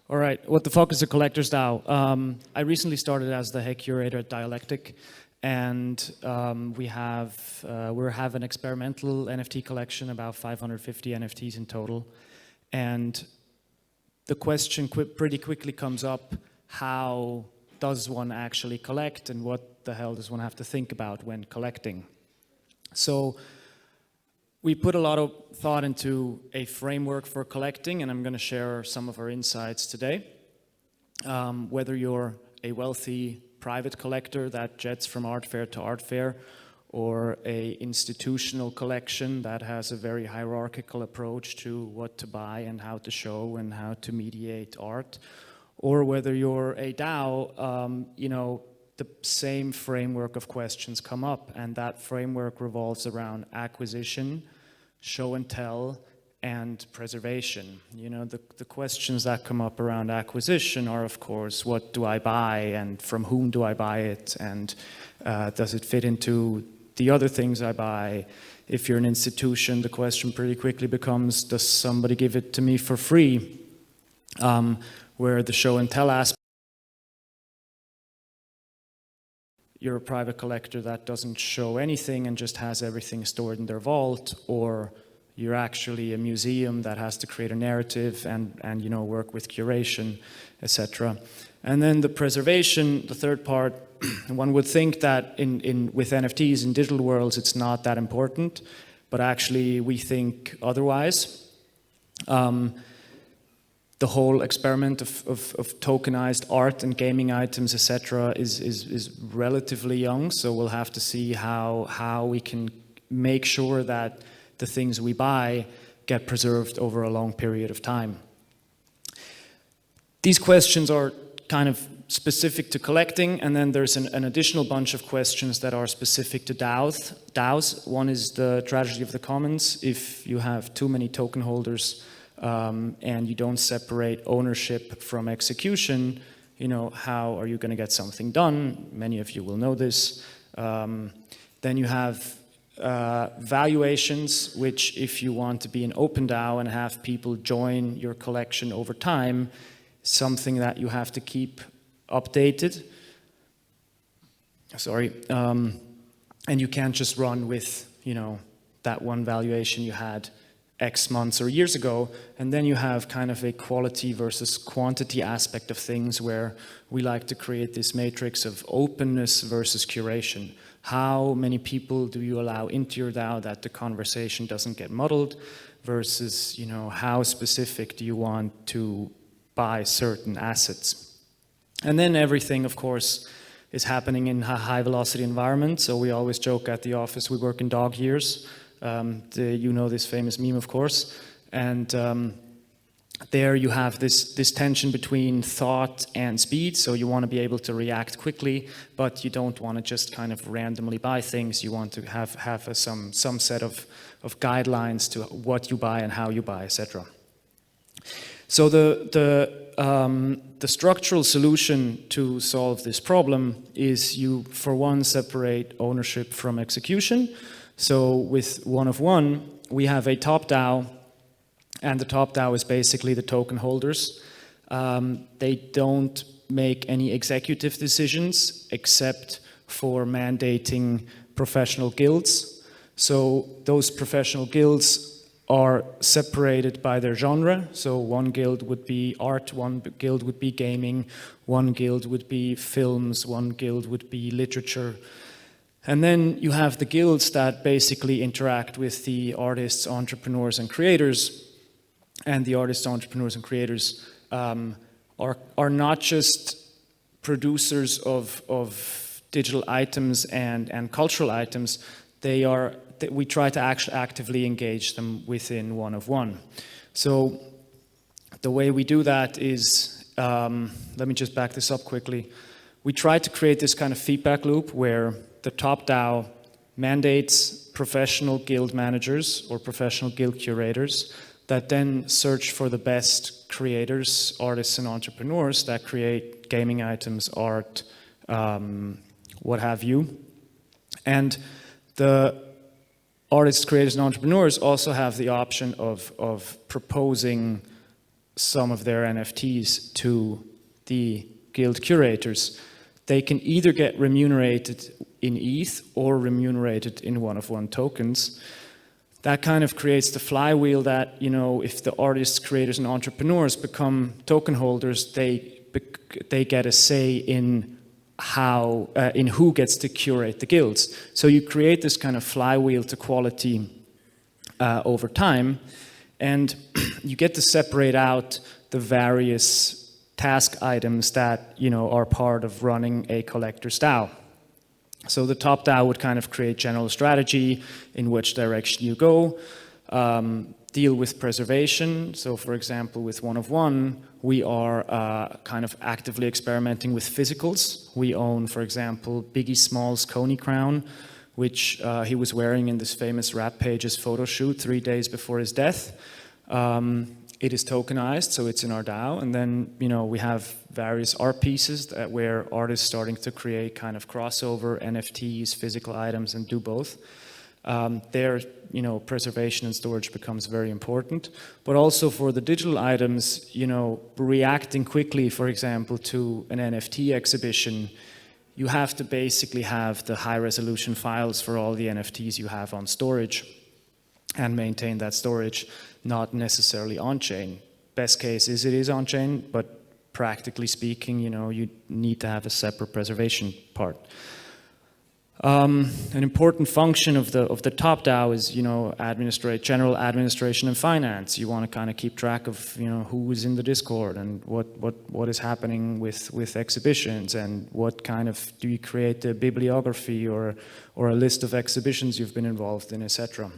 All right, what the fuck is a collector's DAO? I recently started as the head curator at Dialectic, and we have an experimental NFT collection, about 550 NFTs in total. And the question pretty quickly comes up, how does one actually collect, and what the hell does one have to think about when collecting? So we put a lot of thought into a framework for collecting, and I'm going to share some of our insights today. Whether you're a wealthy private collector that jets from art fair to art fair, or a institutional collection that has a very hierarchical approach to what to buy and how to show and how to mediate art, or whether you're a DAO, the same framework of questions come up, and that framework revolves around acquisition, show and tell, and preservation. The questions that come up around acquisition are, of course, what do I buy and from whom do I buy it, and does it fit into the other things I buy? If you're an institution, the question pretty quickly becomes, does somebody give it to me for free? Where the show and tell aspect, you're a private collector that doesn't show anything and just has everything stored in their vault, or you're actually a museum that has to create a narrative and work with curation, etc. And then the preservation, the third part, one would think that with NFTs in digital worlds it's not that important, but actually we think otherwise. The whole experiment of tokenized art and gaming items, etc., is relatively young, so we'll have to see how we can make sure that the things we buy get preserved over a long period of time. These questions are kind of specific to collecting, and then there's an additional bunch of questions that are specific to DAOs. One is the tragedy of the commons. If you have too many token holders, and you don't separate ownership from execution, how are you going to get something done? Many of you will know this. Then you have valuations, which if you want to be an open DAO and have people join your collection over time, something that you have to keep updated. Sorry. And you can't just run with, that one valuation you had X months or years ago. And then you have kind of a quality versus quantity aspect of things, where we like to create this matrix of openness versus curation. How many people do you allow into your DAO that the conversation doesn't get muddled, versus how specific do you want to buy certain assets? And then everything, of course, is happening in a high velocity environment. So we always joke at the office we work in dog years. This famous meme, of course, and there you have this tension between thought and speed. So you want to be able to react quickly, but you don't want to just kind of randomly buy things. You want to have some set of guidelines to what you buy and how you buy, etc. So the structural solution to solve this problem is you, for one, separate ownership from execution. So with one of one, we have a top DAO, and the top DAO is basically the token holders. They don't make any executive decisions except for mandating professional guilds. So those professional guilds are separated by their genre. So one guild would be art, one guild would be gaming, one guild would be films, one guild would be literature. And then you have the guilds that basically interact with the artists, entrepreneurs, and creators. And the artists, entrepreneurs, and creators are not just producers of digital items and cultural items. We try to actually actively engage them within one of one. So the way we do that is, let me just back this up quickly. We try to create this kind of feedback loop where the top DAO mandates professional guild managers or professional guild curators that then search for the best creators, artists, and entrepreneurs that create gaming items, art, what have you. And the artists, creators, and entrepreneurs also have the option of proposing some of their NFTs to the guild curators, they can either get remunerated in ETH or remunerated in one-of-one tokens. That kind of creates the flywheel that, you know, if the artists, creators, and entrepreneurs become token holders, they get a say in how, in who gets to curate the guilds. So you create this kind of flywheel to quality over time, and you get to separate out the various task items that, you know, are part of running a collector's DAO. So the top DAO would kind of create general strategy, in which direction you go, deal with preservation. So for example, with one-of-one, we are kind of actively experimenting with physicals. We own, for example, Biggie Smalls' Coney crown, which he was wearing in this famous Rap Pages photo shoot 3 days before his death. It is tokenized, so it's in our DAO, and then, you know, we have various art pieces where artists starting to create kind of crossover NFTs, physical items, and do both. There, you know, preservation and storage becomes very important, but also for the digital items, you know, reacting quickly, for example, to an NFT exhibition, you have to basically have the high-resolution files for all the NFTs you have on storage and maintain that storage, not necessarily on-chain. Best case is it is on-chain, but practically speaking, you know, you need to have a separate preservation part. An important function of the top DAO is, you know, general administration and finance. You want to kind of keep track of, you know, who is in the Discord and what is happening with exhibitions, and what kind of, do you create a bibliography or a list of exhibitions you've been involved in, etc.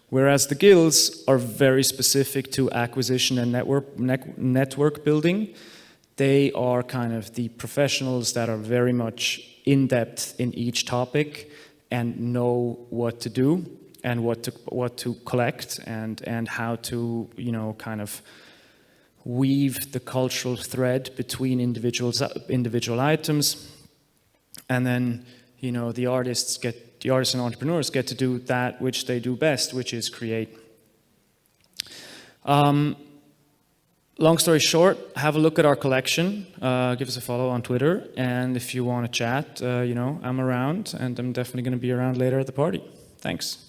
Whereas the guilds are very specific to acquisition and network building. They are kind of the professionals that are very much in depth in each topic and know what to do and what to collect and how to, you know, kind of weave the cultural thread between individual items. And then, you know, the artists and entrepreneurs get to do that which they do best, which is create. Long story short, have a look at our collection, give us a follow on Twitter, and if you want to chat, you know, I'm around, and I'm definitely going to be around later at the party. Thanks.